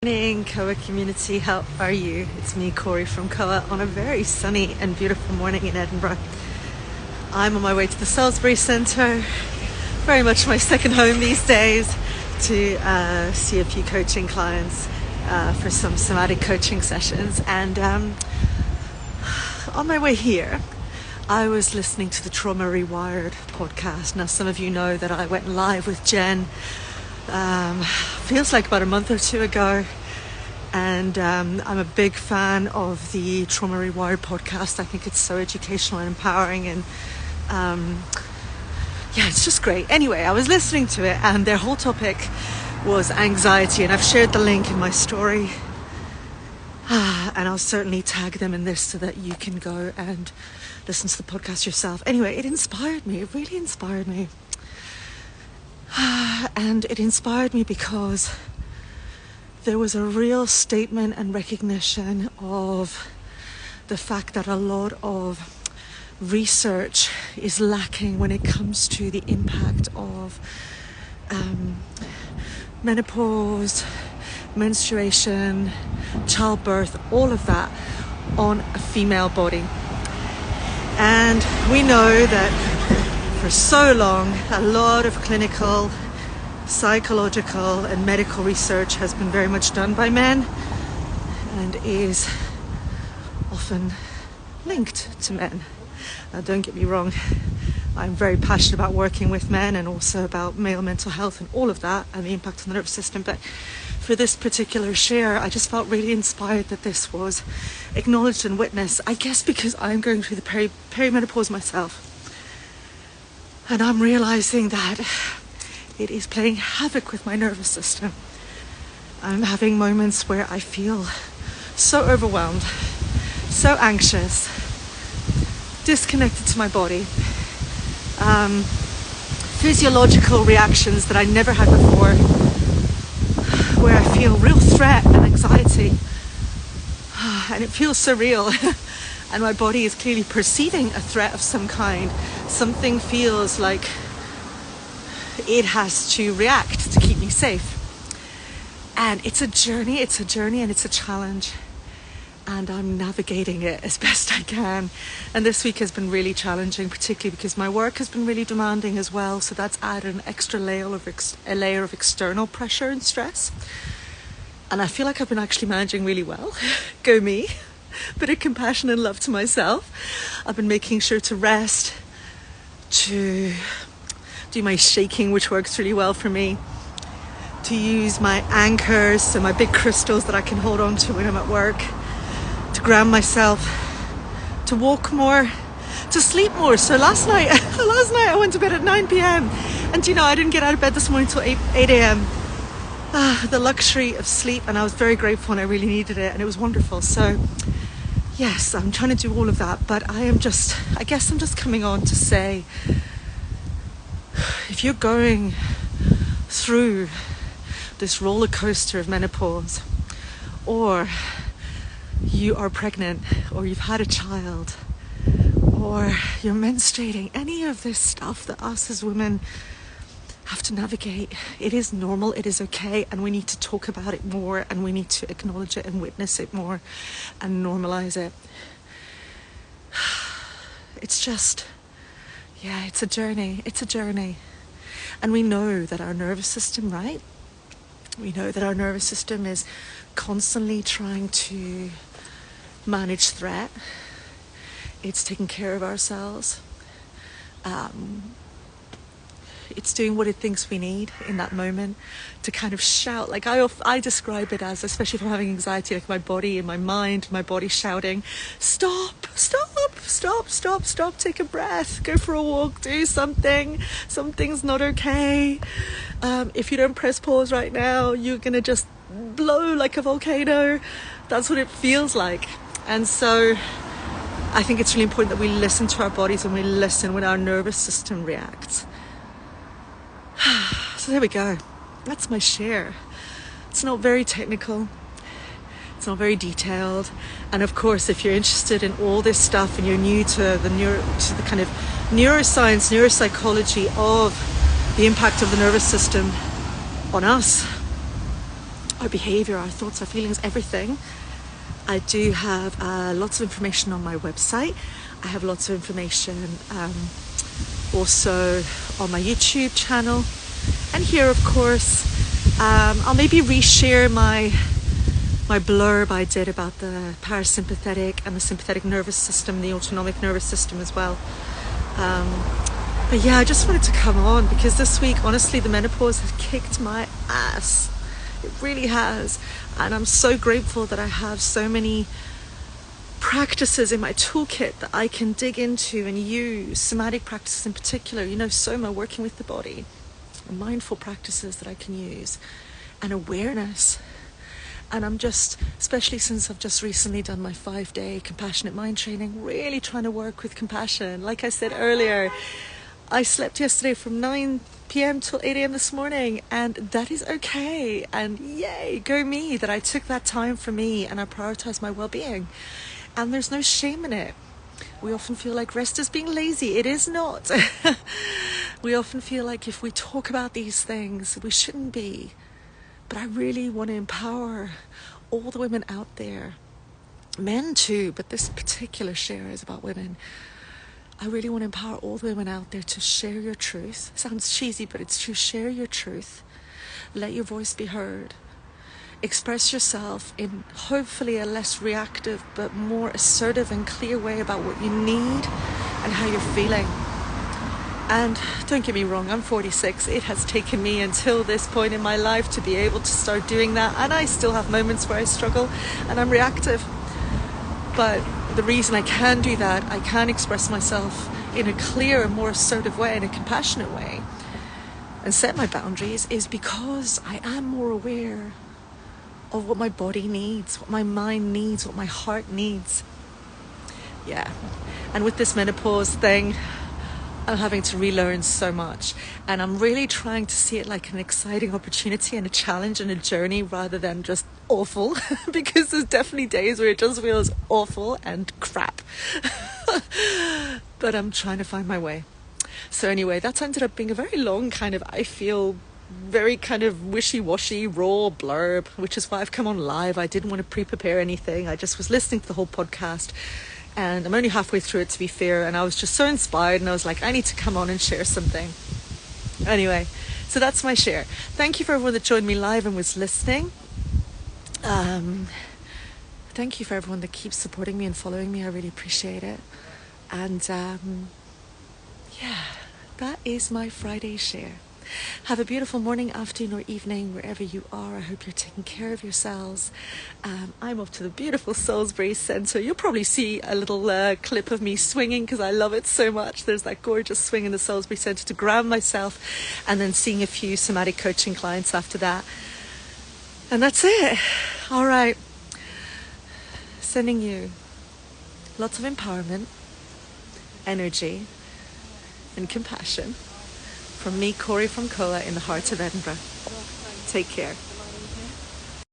Morning, Koa community. How are you? It's me, Corey from Koa, on a very sunny and beautiful morning in Edinburgh. I'm on my way to the Salisbury Centre, very much my second home these days, to see a few coaching clients for some somatic coaching sessions. And on my way here, I was listening to the Trauma Rewired podcast. Now, some of you know that I went live with Jen feels like about a month or two ago, and I'm a big fan of the Trauma Rewired podcast. I think it's so educational and empowering, and it's just great. Anyway, I was listening to it, and their whole topic was anxiety, and I've shared the link in my story, and I'll certainly tag them in this so that you can go and listen to the podcast yourself. Anyway, it inspired me. It really inspired me. And it inspired me because there was a real statement and recognition of the fact that a lot of research is lacking when it comes to the impact of menopause, menstruation, childbirth, all of that on a female body. And we know that for so long, a lot of clinical, psychological and medical research has been very much done by men and is often linked to men. Now, don't get me wrong, I'm very passionate about working with men and also about male mental health and all of that and the impact on the nervous system, but for this particular share, I just felt really inspired that this was acknowledged and witnessed, I guess because I'm going through the perimenopause myself. And I'm realizing that it is playing havoc with my nervous system. I'm having moments where I feel so overwhelmed, so anxious, disconnected to my body. Physiological reactions that I never had before, where I feel real threat and anxiety. And it feels so real. And my body is clearly perceiving a threat of some kind. Something feels like it has to react to keep me safe. And it's a journey and it's a challenge. And I'm navigating it as best I can. And this week has been really challenging, particularly because my work has been really demanding as well. So that's added an extra layer of external pressure and stress. And I feel like I've been actually managing really well. Go me. Bit of compassion and love to myself. I've been making sure to rest, to do my shaking, which works really well for me, to use my anchors, so my big crystals that I can hold on to when I'm at work, to ground myself, to walk more, to sleep more. So last night I went to bed at 9 p.m. and I didn't get out of bed this morning till 8 a.m. The luxury of sleep, and I was very grateful and I really needed it, and it was wonderful. So yes, I'm trying to do all of that, but I guess I'm just coming on to say, if you're going through this roller coaster of menopause, or you are pregnant, or you've had a child, or you're menstruating, any of this stuff that us as women have to navigate, it is normal, it is okay, and we need to talk about it more, and we need to acknowledge it and witness it more and normalize it. It's just, it's a journey. And we know that our nervous system, right? We know that our nervous system is constantly trying to manage threat. It's taking care of ourselves. It's doing what it thinks we need in that moment to kind of shout. Like I describe it as, especially if I'm having anxiety, like my body and my mind, my body shouting, stop, take a breath, go for a walk, do something. Something's not okay. If you don't press pause right now, you're going to just blow like a volcano. That's what it feels like. And so I think it's really important that we listen to our bodies and we listen when our nervous system reacts. So there we go. That's my share. It's not very technical. It's not very detailed. And of course, if you're interested in all this stuff and you're new to the kind of neuroscience, neuropsychology of the impact of the nervous system on us, our behavior, our thoughts, our feelings, everything. I do have lots of information on my website. I have lots of information also on my YouTube channel. And here, of course, I'll maybe reshare my blurb I did about the parasympathetic and the sympathetic nervous system, the autonomic nervous system as well. But yeah, I just wanted to come on because this week, honestly, the menopause has kicked my ass. It really has. And I'm so grateful that I have so many practices in my toolkit that I can dig into and use, somatic practices in particular, soma, working with the body, and mindful practices that I can use, and awareness. And I'm just, especially since I've just recently done my 5-day compassionate mind training, really trying to work with compassion. Like I said earlier, I slept yesterday from 9 p.m. till 8 a.m. this morning, and that is okay. And yay, go me, that I took that time for me and I prioritized my well-being. And there's no shame in it. We often feel like rest is being lazy. It is not. We often feel like if we talk about these things, we shouldn't be. But I really want to empower all the women out there, men too, but this particular share is about women. I really want to empower all the women out there to share your truth. Sounds cheesy, but it's true. Share your truth. Let your voice be heard. Express yourself in hopefully a less reactive but more assertive and clear way about what you need and how you're feeling. And don't get me wrong, I'm 46. It has taken me until this point in my life to be able to start doing that. And I still have moments where I struggle and I'm reactive. But the reason I can do that, I can express myself in a clear and more assertive way, in a compassionate way, and set my boundaries, is because I am more aware of what my body needs, what my mind needs, what my heart needs. Yeah. And with this menopause thing, I'm having to relearn so much. And I'm really trying to see it like an exciting opportunity and a challenge and a journey rather than just awful. Because there's definitely days where it just feels awful and crap. But I'm trying to find my way. So anyway, that's ended up being a very long kind of, I feel, very kind of wishy-washy, raw blurb, which is why I've come on live. I didn't want to pre-prepare anything. I just was listening to the whole podcast. And I'm only halfway through it, to be fair, and I was just so inspired, and I was like, I need to come on and share something. Anyway, so that's my share. Thank you for everyone that joined me live and was listening. Thank you for everyone that keeps supporting me and following me. I really appreciate it. And yeah, that is my Friday share. Have a beautiful morning, afternoon or evening wherever you are. I hope you're taking care of yourselves. I'm off to the beautiful Salisbury Centre. You'll probably see a little clip of me swinging because I love it so much. There's that gorgeous swing in the Salisbury Centre to ground myself, and then seeing a few somatic coaching clients after that. And that's it. All right. Sending you lots of empowerment, energy and compassion from me, Corey from Coa, in the heart of Edinburgh. Take care.